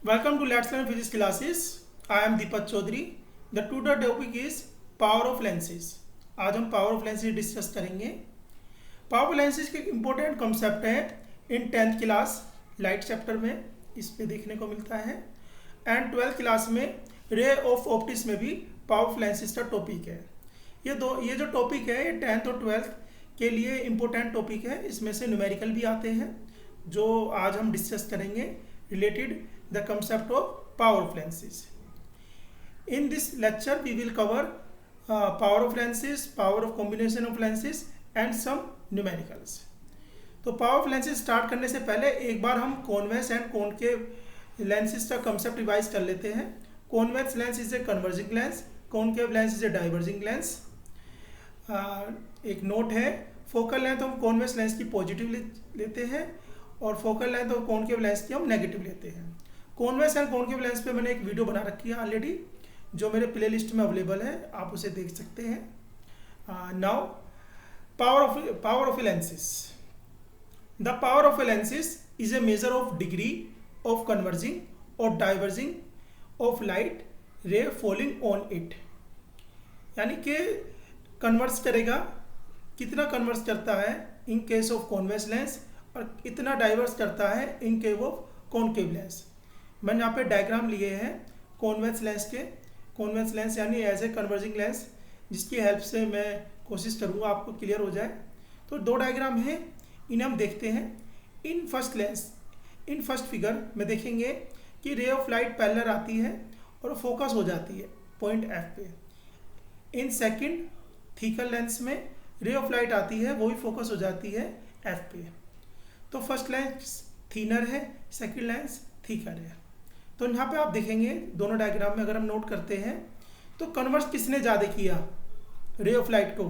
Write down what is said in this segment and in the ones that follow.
Welcome to Let's Learn Physics classes. I am Deepak Chaudhary. The today topic is power of lenses. आज हम power of lenses discuss करेंगे. Power of lenses के important concept है इन 10th class light chapter में इस पे देखने को मिलता है एंड 12th क्लास में रे ऑफ ऑप्टिक्स में भी पावर ऑफ लेंसेज का टॉपिक है. ये जो टॉपिक है ये 10th और 12th के लिए इम्पोर्टेंट टॉपिक है. इसमें से न्यूमेरिकल भी आते हैं जो आज हम डिस्कस करेंगे related the concept of power of lenses. In this lecture we will cover power of lenses, power of combination of lenses and some numericals. तो पावर ऑफ लेंसेज स्टार्ट करने से पहले एक बार हम कॉन्वेक्स एंड कॉनकेव लेंसेज का concept revise कर लेते हैं. Convex lens is A converging lens, concave lens is A diverging lens. एक नोट है, फोकल लेंथ हम कॉन्वेक्स लेंस की पॉजिटिव लेते हैं और फोकल लेंथ और कॉनकेव लेंस की हम नेगेटिव लेते हैं. कॉन्वेक्स एंड कॉनकेव लेंस पे मैंने एक वीडियो बना रखी है ऑलरेडी जो मेरे प्ले लिस्ट में अवेलेबल है, आप उसे देख सकते हैं. Now power of lenses. The power of lenses is a measure of degree of converging और diverging of light ray falling on it. यानी कि कन्वर्स करेगा, कितना कन्वर्स करता है in case of convex lens और इतना डाइवर्स करता है in case of concave lens. मैंने यहाँ पे डायग्राम लिए हैं कॉन्वेक्स लेंस के. कॉन्वेक्स लेंस यानी एज ए कन्वर्जिंग लेंस, जिसकी हेल्प से मैं कोशिश करूँगा आपको क्लियर हो जाए. तो दो डायग्राम हैं, इन्हें हम देखते हैं. इन फर्स्ट फिगर में देखेंगे कि रे ऑफ लाइट पैरेलल आती है और फोकस हो जाती है पॉइंट एफ पे. इन सेकंड थिकर लेंस में रे ऑफ लाइट आती है, वो भी फोकस हो जाती है एफ पे. तो फर्स्ट लेंस थिनर है, सेकंड लेंस थिकर है. तो यहाँ पे आप देखेंगे दोनों डायग्राम में अगर हम नोट करते हैं तो कन्वर्स किसने ज़्यादा किया रे ऑफ लाइट को,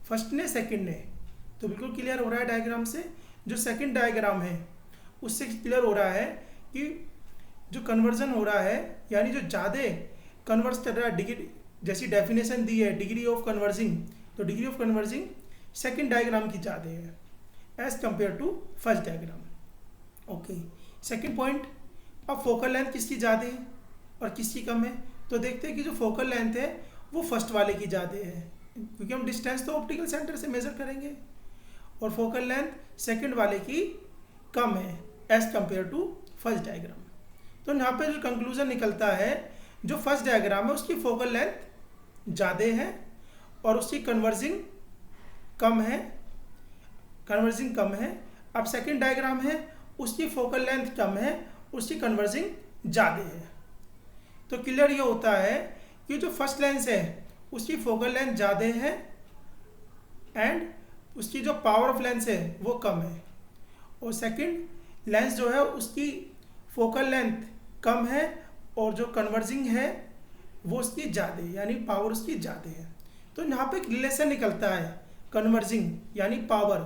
फर्स्ट ने सेकंड ने. तो बिल्कुल क्लियर हो रहा है डायग्राम से. जो सेकंड डायग्राम है उससे क्लियर हो रहा है कि जो कन्वर्जन हो रहा है यानी जो ज़्यादा कन्वर्स कर रहा है, डिग्री जैसी डेफिनेशन दी है डिग्री ऑफ कन्वर्जिंग, तो degree of converging second diagram की ज़्यादा है as compare to first diagram. Okay, second point. अब फोकल लेंथ किसकी ज़्यादा है और किसकी कम है. तो देखते हैं कि जो फोकल लेंथ है वो फर्स्ट वाले की ज़्यादा है क्योंकि हम डिस्टेंस तो ऑप्टिकल सेंटर से मेजर करेंगे, और फोकल लेंथ सेकंड वाले की कम है as compare to first diagram. तो यहाँ पे जो कंक्लूजन निकलता है, जो फर्स्ट डायग्राम है उसकी फोकल लेंथ ज़्यादा है और उसकी कन्वर्जिंग कम है. अब सेकंड डायग्राम है उसकी फोकल लेंथ कम है, उसकी कन्वर्जिंग ज़्यादा है. तो क्लियर ये होता है कि जो फर्स्ट लेंस है उसकी फोकल लेंथ ज़्यादा है एंड उसकी जो पावर ऑफ लेंस है वो कम है, और सेकंड लेंस जो है उसकी फोकल लेंथ कम है और जो कन्वर्जिंग है वो उसकी ज़्यादा है यानी पावर उसकी ज़्यादा है. तो यहाँ पे एक रिलेशन निकलता है कन्वर्जिंग यानी पावर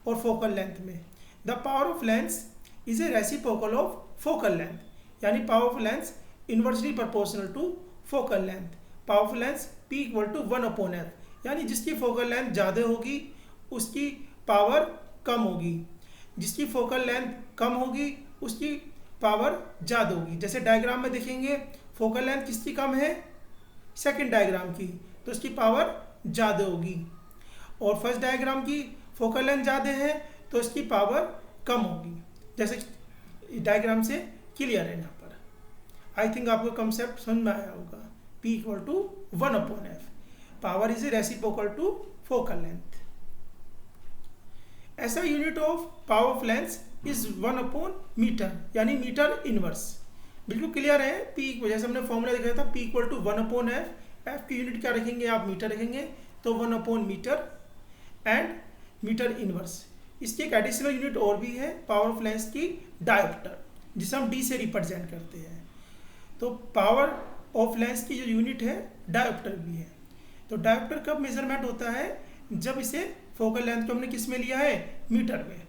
और फोकल लेंथ में. The power of lens is a reciprocal of focal length, यानी power of lens inversely proportional to focal length. Power of lens P equal to 1/f, यानी जिसकी फोकल लेंथ ज़्यादा होगी उसकी power कम होगी, जिसकी फोकल लेंथ कम होगी उसकी पावर ज़्यादा होगी. जैसे डायग्राम में देखेंगे फोकल लेंथ किसकी कम है, सेकंड डायग्राम की, तो उसकी पावर ज़्यादा होगी, और फर्स्ट डायग्राम की फोकल लेंथ ज़्यादा है तो इसकी पावर कम होगी. जैसे डायग्राम से क्लियर है यहाँ पर. आई थिंक आपको कंसेप्ट समझ में आया होगा. P equal to 1/f, power is a reciprocal to focal length. ऐसा unit of power of lens is 1/मीटर यानी मीटर इनवर्स. बिल्कुल क्लियर है. P जैसे हमने फॉर्मूला दिखाया था P equal to 1/f. f की यूनिट क्या रखेंगे आप, मीटर रखेंगे, तो 1/मीटर एंड मीटर इनवर्स. इसकी एक एडिशनल यूनिट और भी है पावर ऑफ लेंस की, डायोप्टर, जिसे हम D से रिप्रेजेंट करते हैं. तो पावर ऑफ लेंस की जो यूनिट है डायोप्टर भी है. तो डायोप्टर कब मेजरमेंट होता है, जब इसे फोकल लेंथ को हमने किस में लिया है, मीटर में.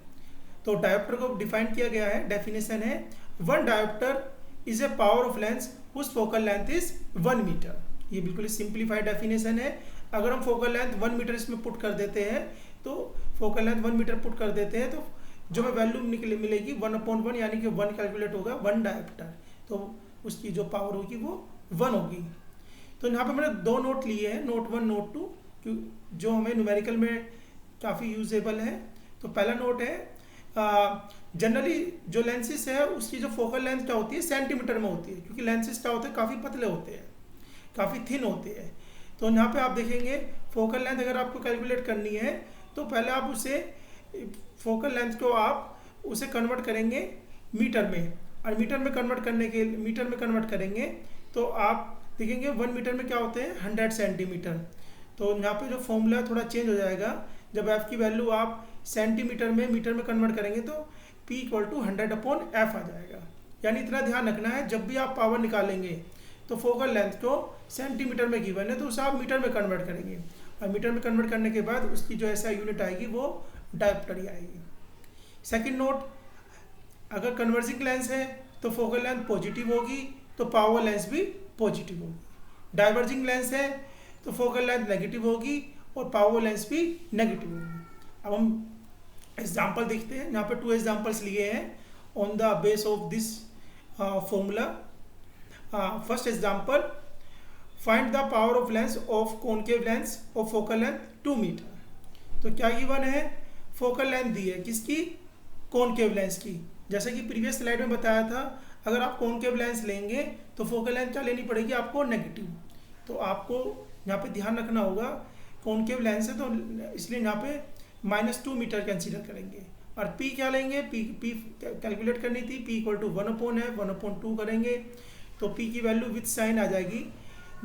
तो डायोप्टर को डिफाइन किया गया है, डेफिनेशन है 1 dioptre is a power of lens whose focal length is 1 metre. ये बिल्कुल सिंप्लीफाइड डेफिनेशन है. अगर हम फोकल लेंथ 1 मीटर इसमें पुट कर देते हैं, तो फोकल लेंथ 1 मीटर पुट कर देते हैं तो जो हमें वैल्यू मिलेगी 1/1 यानी कि 1 कैलकुलेट होगा 1 डायोप्टर. तो उसकी जो पावर होगी वो 1 होगी। तो यहाँ पे मैंने 2 नोट लिए हैं, नोट 1 नोट 2, जो हमें न्यूमेरिकल में काफ़ी यूजेबल है। तो पहला नोट है, जनरली जो लेंसेज है उसकी जो फोकल लेंथ क्या होती है सेंटीमीटर में होती है, क्योंकि लेंसेज क्या होते हैं काफ़ी पतले होते हैं, काफ़ी थिन होते हैं। तो यहाँ पे आप देखेंगे फोकल लेंथ अगर आपको कैलकुलेट करनी है तो पहले आप उसे फोकल लेंथ को आप उसे कन्वर्ट करेंगे मीटर में, और मीटर में कन्वर्ट करेंगे तो आप देखेंगे 1 मीटर में क्या होते हैं 100 सेंटीमीटर। तो यहाँ पे जो फॉर्मूला थोड़ा चेंज हो जाएगा, जब f की वैल्यू आप सेंटीमीटर में मीटर में कन्वर्ट करेंगे तो P = 100/f आ जाएगा। यानी इतना ध्यान रखना है, जब भी आप पावर निकालेंगे तो फोकल लेंथ को सेंटीमीटर में गिवन है तो उसे आप मीटर में कन्वर्ट करेंगे, और मीटर में कन्वर्ट करने के बाद उसकी जो ऐसा यूनिट आएगी वो डायोप्टर ही आएगी। सेकेंड नोट, अगर कन्वर्जिंग लेंस है तो फोकल लेंथ पॉजिटिव होगी तो पावर लेंस भी पॉजिटिव होगी। डाइवर्जिंग लेंस है तो फोकल लेंथ नेगेटिव होगी और पावर लेंस भी नेगेटिव होगी। अब हम एग्जाम्पल देखते हैं, यहाँ पे 2 एग्जाम्पल्स लिए हैं on the base of this formula. First example, find the power of lens of concave lens of focal length 2 metre. तो क्या गिवन है, फोकल लेंथ दी है किसकी, कॉनकेव लेंस की। जैसे कि प्रीवियस स्लाइड में बताया था, अगर आप कॉनकेव लेंस लेंगे तो फोकल लेंथ क्या लेनी पड़ेगी आपको, नेगेटिव। तो आपको यहाँ पे ध्यान रखना होगा, कॉनकेव लेंस है तो इसलिए यहाँ पे -2 मीटर कंसीडर करेंगे। और P क्या लेंगे, P कैलकुलेट करनी थी, P = 1/f 1/2 करेंगे तो P की वैल्यू विथ साइन आ जाएगी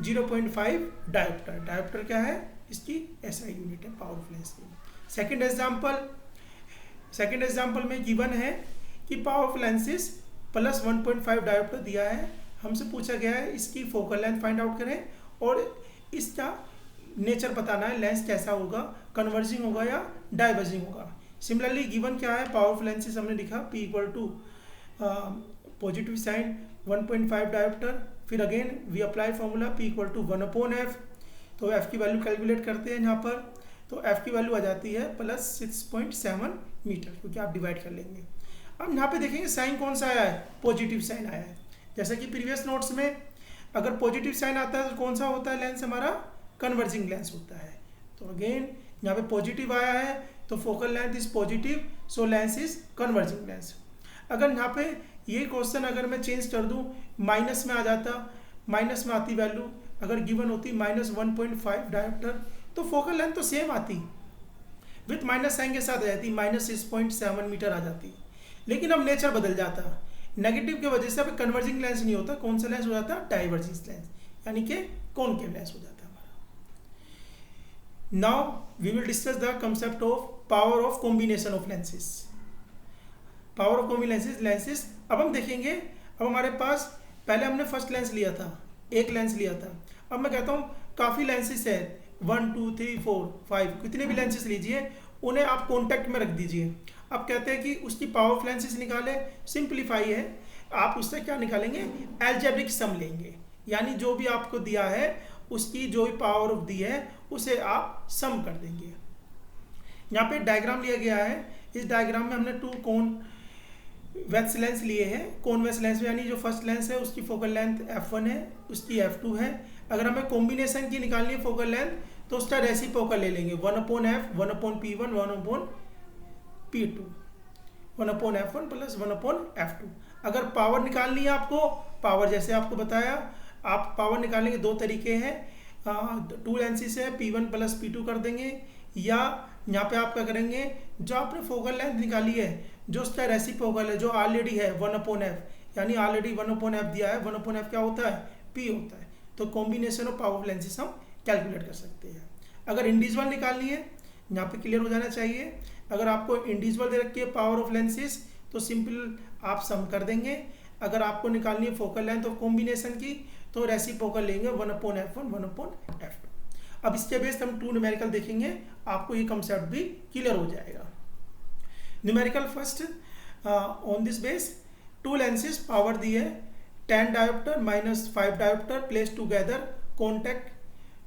0.5 डायोप्टर। डायोप्टर क्या है, इसकी SI यूनिट है पावर ऑफ लेंस की। सेकेंड एग्जाम्पल में गिवन है कि पावर ऑफ लेंसेज +1.5 डायोप्टर दिया है, हमसे पूछा गया है इसकी फोकल लेंथ फाइंड आउट करें और इसका नेचर बताना है, लेंस कैसा होगा, कन्वर्जिंग होगा या डाइवर्जिंग होगा। सिमिलरली गिवन क्या है, पावर ऑफ लेंसेज हमने लिखा P = पॉजिटिव साइन 1.5 डायोप्टर। फिर again we apply formula P = 1/f। तो f की वैल्यू कैलकुलेट करते हैं यहाँ पर, तो f की वैल्यू आ जाती है +6.7 मीटर, क्योंकि आप डिवाइड कर लेंगे। अब यहाँ पे देखेंगे साइन कौन सा आया है, पॉजिटिव साइन आया है। जैसे कि प्रीवियस नोट्स में अगर पॉजिटिव साइन आता है तो कौन सा होता है लेंस हमारा, कन्वर्जिंग लेंस होता है। तो अगेन यहाँ पे पॉजिटिव आया है तो focal length is positive, so lens is converging lens. अगर यहाँ पे ये क्वेश्चन अगर मैं चेंज कर दूँ, माइनस में आ जाता, माइनस में आती वैल्यू अगर गिवन होती -1.5 डायोप्टर, तो फोकल लेंथ तो सेम आती, विथ माइनस साइन के साथ आ जाती, -6.7 मीटर आ जाती। लेकिन अब नेचर बदल जाता, नेगेटिव की वजह से अब कन्वर्जिंग लेंस नहीं होता, कौन सा लेंस हो जाता, डाइवर्जिंग लेंस, यानी कि कॉनकेव लेंस हो जाता है हमारा। Now we will discuss the concept of power of combination of lenses. Power of combination lenses अब हम देखेंगे। अब हमारे पास पहले हमने फर्स्ट लेंस लिया था, एक लेंस लिया था। अब मैं कहता हूँ काफ़ी लेंसेज है, 1 2 3 4 5 कितने भी लेंसेज लीजिए, उन्हें आप कॉन्टैक्ट में रख दीजिए। अब कहते हैं कि उसकी पावर ऑफ लेंसेज निकाले, सिंप्लीफाई है, आप उससे क्या निकालेंगे, एल्जेब्रिक सम लेंगे, यानी जो भी आपको दिया है उसकी जो भी पावर ऑफ दी है उसे आप सम कर देंगे। यहाँ पे डायग्राम लिया गया है, इस डायग्राम में हमने 2 कॉन्वेक्स लेंस लिए हैं। कॉन्वेक्स लेंस में यानी जो फर्स्ट लेंस है उसकी फोकल लेंथ f1 है, उसकी f2 है। अगर हमें कॉम्बिनेशन की निकालनी है फोकल लेंथ तो उसका रेसिप्रोकल ले लेंगे, 1/f 1/p1 1/p2 1/f1 + 1/f2। अगर पावर निकालनी है आपको, पावर जैसे आपको बताया, आप पावर निकालने के 2 तरीके हैं, 2 लेंसेज है, P1 + P2 कर देंगे, या यहाँ पे आप क्या करेंगे, जो आपने फोकल लेंथ निकाली है जो उसका रेसिप्रोकल है, जो ऑलरेडी है 1/f, यानी ऑलरेडी 1/f दिया है, 1/f क्या होता है, P होता है। तो combination of power of lenses हम कैलकुलेट कर सकते हैं। अगर इंडिविजुअल निकालनी है, यहाँ पे क्लियर हो जाना चाहिए, अगर आपको इंडिविजुअल दे रखी है पावर ऑफ लेंसेज तो सिंपल आप सम कर देंगे। अगर आपको निकालनी है फोकल लेंथ ऑफ कॉम्बिनेशन की तो रेसिप्रोकल लेंगे 1/f1 1/f2। अब इसके बेस हम 2 न्यूमेरिकल देखेंगे, आपको ये कंसेप्ट भी क्लियर हो जाएगा। Numerical first, on this base 2 lenses power दी है 10 dioptre -5 dioptre place together contact,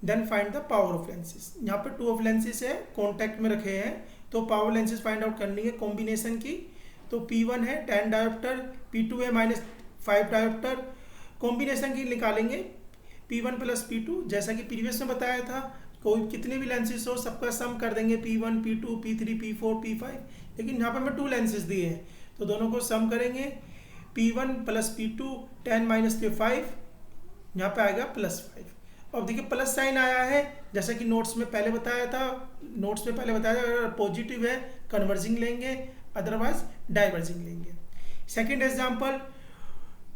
then find the power of lenses. यहाँ पे 2 ऑफ लेंसेज है कॉन्टैक्ट में रखे हैं, तो पावर लेंसेज फाइंड आउट करनी है कॉम्बिनेशन की। तो P1 है 10 डायोप्टर, P2 है 5 डायोप्टर कॉम्बिनेशन की निकालेंगे P1 प्लस P2, जैसा कि प्रीवियस में बताया था कोई कितने भी लेंसेज हो सबका सम कर देंगे P1 P2 P3 P4 P5, लेकिन यहाँ पे हमें 2 लेंसेज दिए हैं तो दोनों को सम करेंगे P1 प्लस P2 10 माइनस के 5, यहाँ पे आएगा +5। अब देखिए प्लस साइन आया है, जैसा कि नोट्स में पहले बताया था अगर पॉजिटिव है कन्वर्जिंग लेंगे, अदरवाइज डाइवर्जिंग लेंगे। सेकेंड एग्जाम्पल,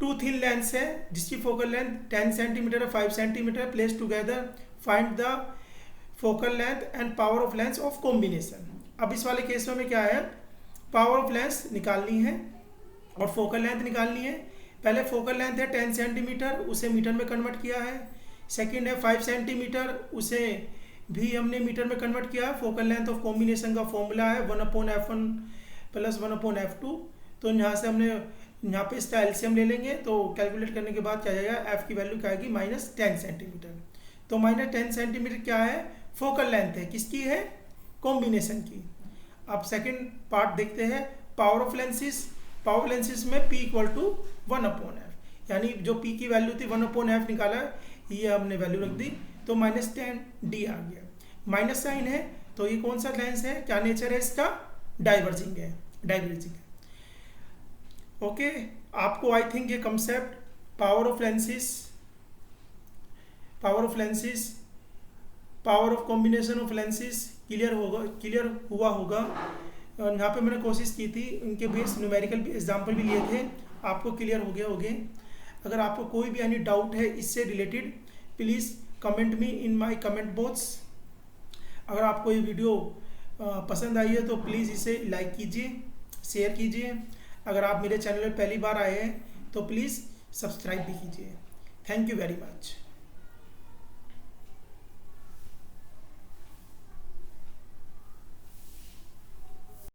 2 थिन लेंस है जिसकी फोकल लेंथ 10 सेंटीमीटर और 5 centimetre, place together, find the focal length and power of lens of combination. अब इस वाले केस में क्या है, पावर ऑफ लेंस निकालनी है और फोकल लेंथ निकालनी है। पहले फोकल लेंथ है 10 सेंटीमीटर, उसे मीटर में कन्वर्ट किया है। सेकंड है 5 सेंटीमीटर, उसे भी हमने मीटर में कन्वर्ट किया है। फोकल लेंथ ऑफ कॉम्बिनेशन का फॉर्मूला है 1/f1 प्लस 1/f2। तो यहाँ से हमने यहाँ पे इसका एलसीएम ले लेंगे तो कैलकुलेट करने के बाद क्या जाएगा, एफ की वैल्यू क्या आएगी -10 सेंटीमीटर। तो -10 सेंटीमीटर क्या है, फोकल लेंथ है, किसकी है, कॉम्बिनेशन की। अब सेकंड पार्ट देखते हैं, power of lenses. Power of lenses में P = 1/f, यानी जो P की वैल्यू थी 1/f निकाला, ये हमने वैल्यू रख दी तो -10D आ गया। माइनस साइन है तो ये कौन सा लेंस है, क्या नेचर है इसका, डाइवर्जिंग है। ओके, आपको आई थिंक ये concept power of combination of lenses clear हुआ होगा। और यहाँ पे मैंने कोशिश की थी, इनके बेस न्यूमेरिकल एग्जाम्पल भी लिए थे, आपको क्लियर हो गया होंगे। अगर आपको कोई भी एनी डाउट है इससे related, please comment me in my comment box. अगर आपको ये वीडियो पसंद आई है तो प्लीज़ इसे लाइक कीजिए, शेयर कीजिए। अगर आप मेरे चैनल में पहली बार आए हैं तो प्लीज़ सब्सक्राइब भी कीजिए। Thank you very much.